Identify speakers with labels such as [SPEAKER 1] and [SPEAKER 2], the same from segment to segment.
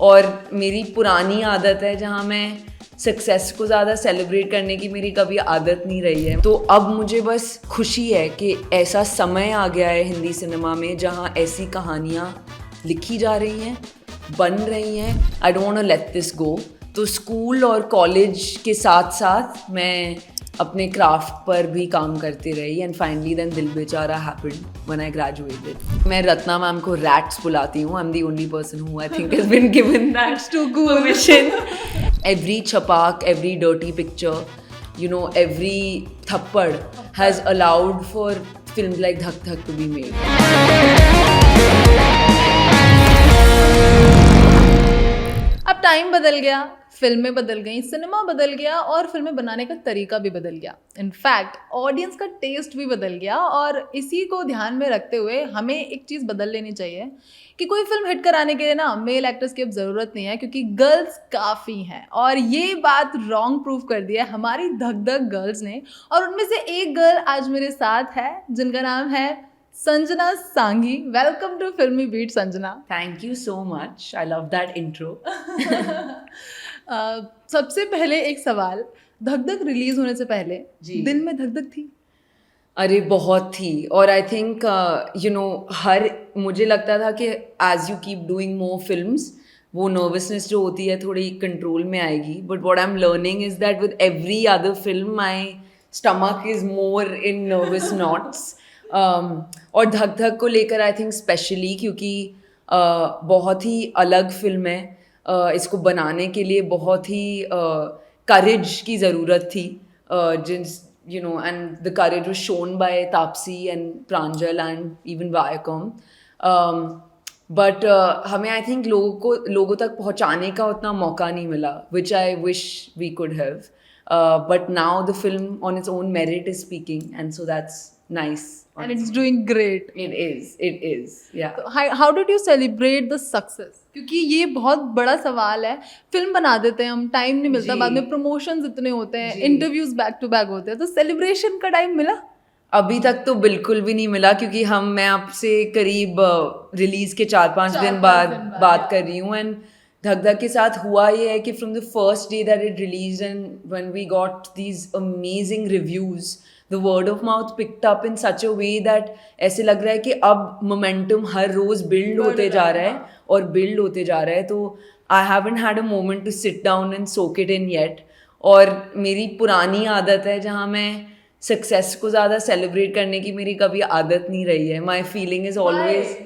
[SPEAKER 1] और मेरी पुरानी आदत है जहाँ मैं सक्सेस को ज़्यादा सेलिब्रेट करने की मेरी कभी आदत नहीं रही है। तो अब मुझे बस खुशी है कि ऐसा समय आ गया है हिंदी सिनेमा में जहाँ ऐसी कहानियाँ लिखी जा रही हैं, बन रही हैं। I don't want to let this go. तो स्कूल और कॉलेज के साथ साथ मैं अपने क्राफ्ट पर भी काम करती रही एंड फाइनली देन दिल बेचारा हैपेंड व्हेन आई ग्रेजुएटेड। मैं रत्ना मैम को रैट्स बुलाती हूँ। I am the only person who I think has been given that
[SPEAKER 2] too cool.
[SPEAKER 1] permission. Every chapak, every dirty picture, you know, every thappad has allowed for films like Dhak Dhak to be made.
[SPEAKER 2] अब time बदल गया, फिल्में बदल गई, cinema बदल गया और फिल्में बनाने का तरीका भी बदल गया। इनफैक्ट ऑडियंस का टेस्ट भी बदल गया और इसी को ध्यान में रखते हुए हमें एक चीज़ बदल लेनी चाहिए कि कोई फिल्म हिट कराने के लिए ना मेल एक्टर्स की अब ज़रूरत नहीं है, क्योंकि गर्ल्स काफ़ी हैं। और ये बात रॉन्ग प्रूव कर दिया है हमारी धक धक गर्ल्स ने। और उनमें से एक गर्ल आज मेरे साथ है जिनका नाम है Sanjana Sanghi. Welcome to Filmibeat Sanjana.
[SPEAKER 1] Thank you so much. I love that intro.
[SPEAKER 2] सबसे पहले एक सवाल, धक धक रिलीज होने से पहले
[SPEAKER 1] जी।
[SPEAKER 2] दिन में धक धक थी?
[SPEAKER 1] अरे बहुत थी। और आई थिंक यू नो मुझे लगता था कि as you keep doing more films वो नर्वसनेस जो होती है थोड़ी कंट्रोल में आएगी। But what I am learning is that with every other film my stomach is more in nervous knots. और धक धक को लेकर आई थिंक स्पेशली क्योंकि बहुत ही अलग फिल्म है। इसको बनाने के लिए बहुत ही करेज की ज़रूरत थी, जिस you know, and the courage was shown by Taapsee and Pranjal and even Viacom. But हमें I think लोगों तक पहुँचाने का उतना मौका नहीं मिला, which I wish we could have. But now the film on its own merit is speaking, and so that's nice.
[SPEAKER 2] And it's doing great.
[SPEAKER 1] It is, yeah.
[SPEAKER 2] तो how did you celebrate the success? क्योंकि ये बहुत बड़ा सवाल है। Film बना देते हैं हम, टाइम नहीं मिलता,
[SPEAKER 1] जी।
[SPEAKER 2] बाद में प्रमोशंस इतने होते हैं,
[SPEAKER 1] जी।
[SPEAKER 2] इंटरव्यूज बैक टू बैक होते हैं, तो सेलिब्रेशन का टाइम मिला?
[SPEAKER 1] अभी तक तो बिल्कुल भी नहीं मिला, क्योंकि मैं आपसे करीब रिलीज के 4-5 दिन बाद बात कर रही हूँ। एंड धक धक के साथ हुआ ये है कि from the first day that it release and when we got these amazing reviews, the word of mouth picked up in such a way that ऐसे लग रहा है कि अब मोमेंटम हर रोज बिल्ड होते जा रहा है और बिल्ड होते जा रहा है। तो I haven't had a moment to sit down and soak it in yet. और मेरी पुरानी आदत है जहाँ मैं सक्सेस को ज़्यादा सेलिब्रेट करने की मेरी कभी आदत नहीं रही है। My feeling is always,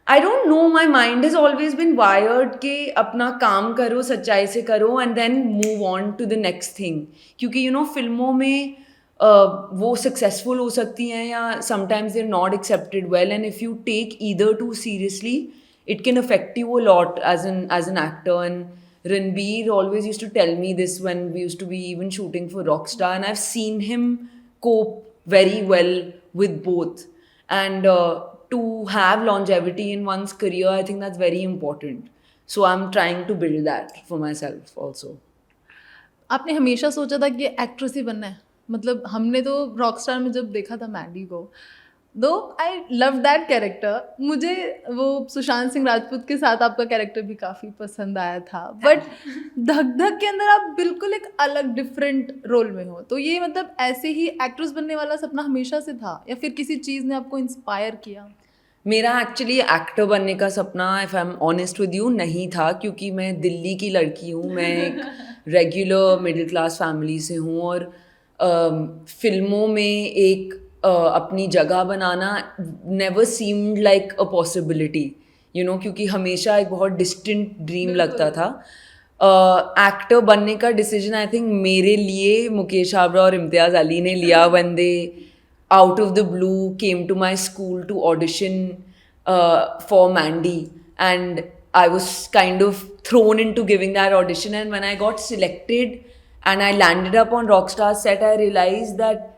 [SPEAKER 1] I don't know, my mind is always been wired कि अपना काम करो, सच्चाई से करो and then move on to the next thing. क्योंकि यू नो फिल्मों में वो सक्सेसफुल हो सकती हैं या sometimes they are not accepted well, and if you take either too seriously it can affect you a lot as an actor. And Ranbir always used to tell me this when we used to be even shooting for Rockstar, and I've seen him cope very well with both. And to have longevity in one's career, I think that's very important. So I'm trying to build that for myself also.
[SPEAKER 2] आपने हमेशा सोचा था कि actress ही बनना है? मतलब हमने तो रॉकस्टार में जब देखा था मैडी को, दो आई लव दैट कैरेक्टर, मुझे वो सुशांत सिंह राजपूत के साथ आपका कैरेक्टर भी काफ़ी पसंद आया था। बट धक धक के अंदर आप बिल्कुल एक अलग डिफरेंट रोल में हो, तो ये मतलब ऐसे ही एक्ट्रेस बनने वाला सपना हमेशा से था या फिर किसी चीज़ ने आपको इंस्पायर किया?
[SPEAKER 1] मेरा एक्चुअली एक्टर बनने का सपना, if I am honest with you, नहीं था, क्योंकि मैं दिल्ली की लड़की हूँ। मैं एक रेगुलर मिडिल क्लास फैमिली से हूँ और फिल्मों में एक अपनी जगह बनाना never seemed like a possibility, you know, क्योंकि हमेशा एक बहुत डिस्टेंट ड्रीम लगता था। एक्टर बनने का डिसीजन आई थिंक मेरे लिए मुकेश आबरा और इम्तियाज़ अली ने लिया when they out of the blue came to my school to audition for Mandy, and I was kind of thrown into giving that audition. And when I got selected and I landed up on Rockstar set, I realized that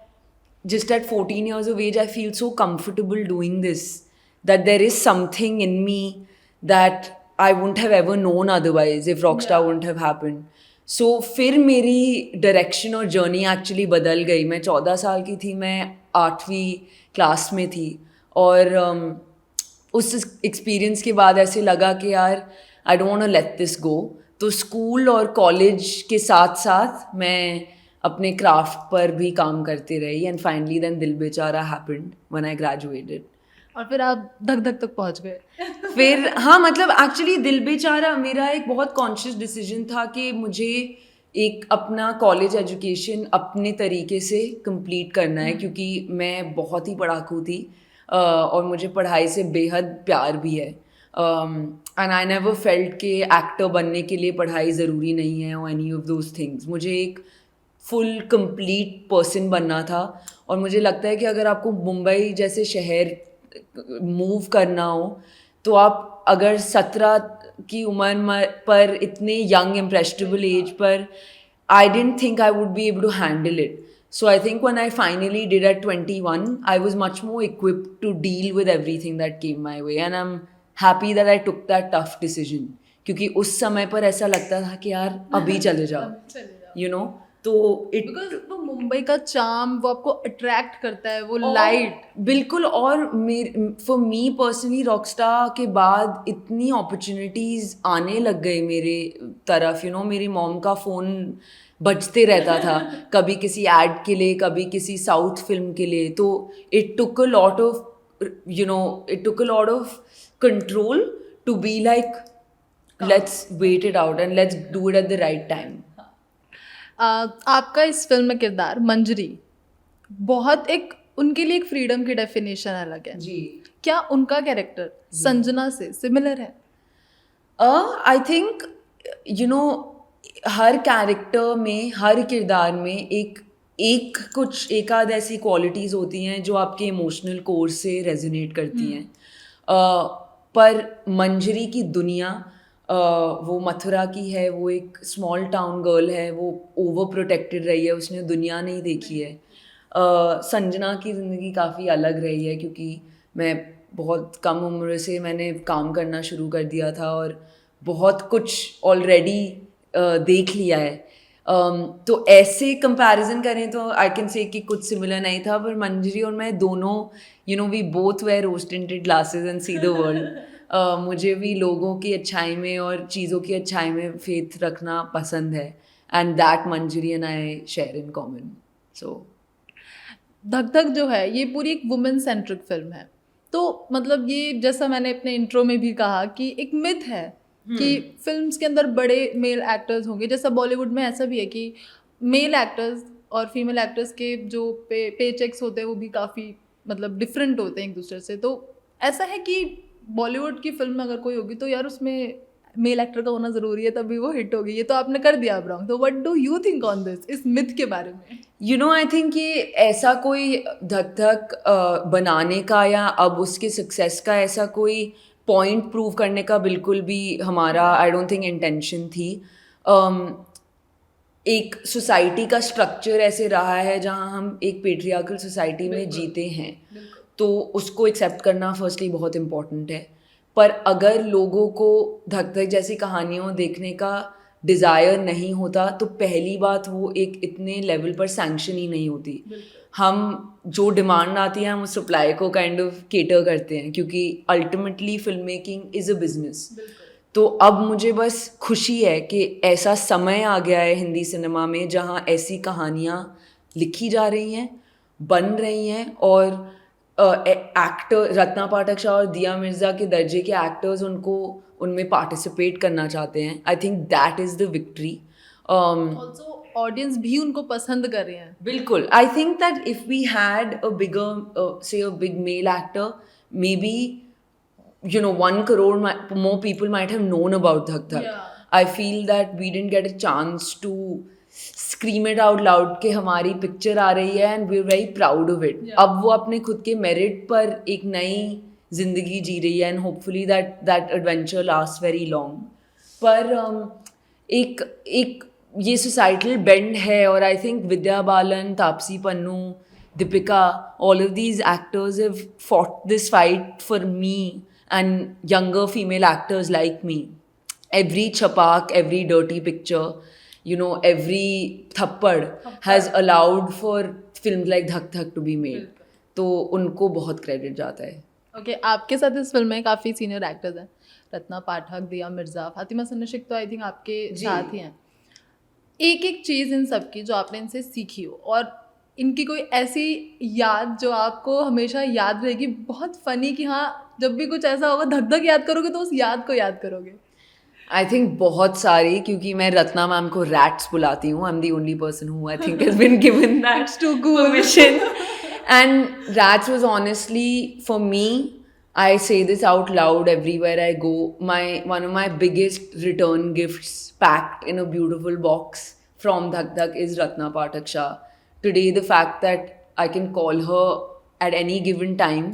[SPEAKER 1] just at 14 years of age I feel so comfortable doing this, that there is something in me that I wouldn't have ever known otherwise if Rockstar wouldn't have happened. सो फिर मेरी direction और journey actually बदल गई। मैं 14 साल की थी, मैं 8वीं क्लास में थी और उस एक्सपीरियंस के बाद ऐसे लगा कि यार I don't want to let this go. तो स्कूल और कॉलेज के साथ साथ मैं अपने क्राफ्ट पर भी काम करती रही एंड फाइनली देन दिल बेचारा हैपेंड व्हेन आई ग्रेजुएटेड.
[SPEAKER 2] और फिर आप धक धक तक पहुंच गए.
[SPEAKER 1] फिर हाँ मतलब एक्चुअली दिल बेचारा मेरा एक बहुत कॉन्शियस डिसीजन था कि मुझे एक अपना कॉलेज एजुकेशन अपने तरीके से कंप्लीट करना है क्योंकि मैं बहुत ही पढ़ाकू थी और मुझे पढ़ाई से बेहद प्यार भी है. एंड आई नेवर फेल्ट कि एक्टर बनने के लिए पढ़ाई ज़रूरी नहीं है और एनी ऑफ दोज थिंग्स. मुझे एक फुल कंप्लीट पर्सन बनना था और मुझे लगता है कि अगर आपको मुंबई जैसे शहर मूव करना हो तो आप अगर 17 की उम्र पर इतने यंग इम्प्रेशनेबल एज पर I didn't think I would be able to handle it. So I think when I finally did at 21, I was much more equipped to deal with everything that came my way and I'm happy that I took that tough decision. क्योंकि उस समय पर ऐसा लगता था कि यार अभी चले जाओ, you know. तो
[SPEAKER 2] बिकॉज वो मुंबई का चार्म वो आपको अट्रैक्ट करता है, वो लाइट
[SPEAKER 1] बिल्कुल. और फॉर मी पर्सनली रॉकस्टार के बाद इतनी अपॉर्चुनिटीज़ आने लग गई मेरे तरफ, you know. मेरी मॉम का फ़ोन बजते रहता था कभी किसी एड के लिए, कभी किसी साउथ फिल्म के लिए. तो it took a lot of control to be like let's wait it out and let's do it at the right time.
[SPEAKER 2] आपका इस फिल्म में किरदार मंजरी बहुत एक उनके लिए एक फ्रीडम की डेफिनेशन अलग है
[SPEAKER 1] जी.
[SPEAKER 2] क्या उनका कैरेक्टर संजना से सिमिलर है?
[SPEAKER 1] I think you know her character में, हर किरदार में कुछ एक आध ऐसी क्वालिटीज़ होती हैं जो आपके इमोशनल कोर से रेजोनेट करती हैं. पर मंजरी की दुनिया वो मथुरा की है, वो एक स्मॉल टाउन गर्ल है, वो ओवर प्रोटेक्टेड रही है, उसने दुनिया नहीं देखी है. संजना की ज़िंदगी काफ़ी अलग रही है क्योंकि मैं बहुत कम उम्र से मैंने काम करना शुरू कर दिया था और बहुत कुछ ऑलरेडी देख लिया है. तो ऐसे कंपैरिजन करें तो आई कैन से कि कुछ सिमिलर नहीं था. पर मंजरी और मैं दोनों we both wear rose tinted glasses and see the world. मुझे भी लोगों की अच्छाई में और चीज़ों की अच्छाई में फेथ रखना पसंद है and that Manjari and I share in common. So
[SPEAKER 2] Dhak Dhak जो है ये पूरी एक वुमेन सेंट्रिक फिल्म है. तो मतलब ये जैसा मैंने अपने इंट्रो में भी कहा कि एक मिथ है कि फिल्म्स के अंदर बड़े मेल एक्टर्स होंगे. जैसा बॉलीवुड में ऐसा भी है कि मेल एक्टर्स और फीमेल एक्टर्स के जो पे चेक्स होते हैं वो भी काफ़ी मतलब डिफरेंट होते हैं एक दूसरे से. तो ऐसा है कि बॉलीवुड की फिल्म में अगर कोई होगी तो यार उसमें मेल एक्टर का होना ज़रूरी है तभी वो हिट होगी. ये तो आपने कर दिया अब रॉन्ग. तो what do you think on this, इस मिथ के बारे में?
[SPEAKER 1] आई थिंक ये ऐसा कोई धक धक बनाने का या अब उसके सक्सेस का ऐसा कोई पॉइंट प्रूव करने का बिल्कुल भी हमारा आई डोंट थिंक इंटेंशन थी. एक सोसाइटी का स्ट्रक्चर ऐसे रहा है जहाँ हम एक पेट्रियार्कल सोसाइटी में जीते हैं, तो उसको एक्सेप्ट करना फर्स्टली बहुत इम्पॉर्टेंट है. पर अगर लोगों को धक धक जैसी कहानियों देखने का डिज़ायर नहीं होता तो पहली बात वो एक इतने लेवल पर सैंक्शन ही नहीं होती. हम जो डिमांड आती है हम उस सप्लाई को काइंड ऑफ केटर करते हैं क्योंकि ultimately film making is a business. तो अब मुझे बस खुशी है कि ऐसा समय आ गया है हिंदी सिनेमा में जहाँ ऐसी कहानियाँ लिखी जा रही हैं, बन रही हैं और एक्टर रत्ना पाठक शाह और दिया मिर्ज़ा के दर्जे के एक्टर्स उनमें पार्टिसिपेट करना चाहते हैं. I think that is the victory.
[SPEAKER 2] Also audience भी उनको पसंद कर रहे हैं.
[SPEAKER 1] बिल्कुल. I think that if we had a bigger say a big male actor maybe 1 crore more people might have known about Dhak Dhak.
[SPEAKER 2] Yeah.
[SPEAKER 1] I feel that we didn't get a chance to scream it out loud कि हमारी picture आ रही है and we're very proud of it.
[SPEAKER 2] Yeah.
[SPEAKER 1] अब वो अपने खुद के merit पर एक नई जिंदगी जी रही है and hopefully that adventure lasts very long. पर एक ये societal bend है और I think Vidya Balan, Taapsee Pannu, Deepika, all of these actors have fought this fight for me and younger female actors like me. Every chapak, every dirty picture, every thappad has allowed for films like Dhak Dhak to be made. तो उनको बहुत credit जाता है.
[SPEAKER 2] Okay, आपके साथ इस film में काफ़ी सीनियर एक्टर्स हैं, रत्ना पाठक, दिया मिर्ज़ा, फातिमा सन्नाशिक तो आई थिंक आपके
[SPEAKER 1] जी।
[SPEAKER 2] साथ ही हैं। एक एक चीज़ इन सब की जो आपने इनसे सीखी हो, और इनकी कोई ऐसी याद जो आपको हमेशा याद रहेगी, बहुत फ़नी, कि हाँ जब भी कुछ ऐसा होगा धक धक याद करोगे तो उस याद को याद करोगे।
[SPEAKER 1] आई थिंक बहुत सारी, क्योंकि मैं रत्ना मैम को रैट्स बुलाती हूँ. I am the only person who I think has been given that
[SPEAKER 2] It's too cool.
[SPEAKER 1] permission. And rats was honestly, for me, I say this out loud everywhere I go. One of my biggest return gifts, packed in a beautiful box from Dhak Dhak, is Ratna Pathak Shah. Today, the fact that I can call her at any given time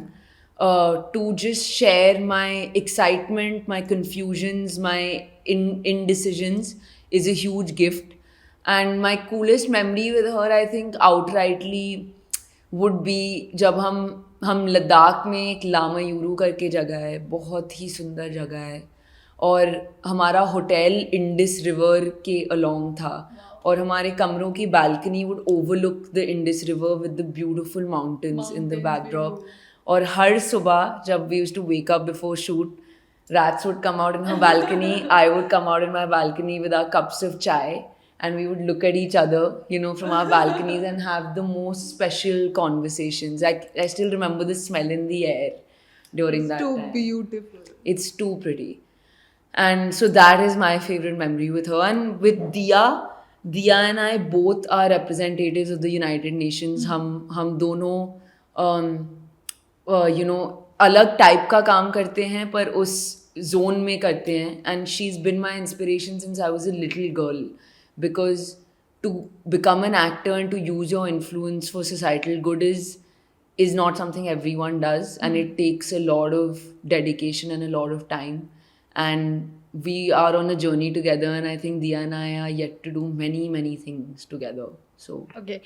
[SPEAKER 1] to just share my excitement, my confusions, my indecisions is a huge gift. And my coolest memory with her, I think, outrightly would be जब हम लद्दाख में एक लामायूरू करके जगह है, बहुत ही सुंदर जगह है, और हमारा होटल इंडिस रिवर के अलोंग था, और हमारे कमरों की balcony would overlook the Indus river with the beautiful mountains in the backdrop. और हर सुबह जब we used to wake up before shoot, rats would come out in her balcony, I would come out in my balcony with our cups of chai, and we would look at each other, you know, from our balconies and have the most special conversations. I still remember the smell in the air during that
[SPEAKER 2] Too
[SPEAKER 1] time.
[SPEAKER 2] beautiful.
[SPEAKER 1] It's too pretty. And so that is my favorite memory with her. And with Diya and I both are representatives of the United Nations. हम दोनों you know, अलग type का काम करते हैं, पर उस zone में करते हैं. And she is been my inspiration since I was a little girl, because to become an actor and to use your influence for societal good is not something everyone does, and it takes a lot of dedication and a lot of time, and we are on a journey together, and I think Diya and I are yet to do many things together. So
[SPEAKER 2] Okay.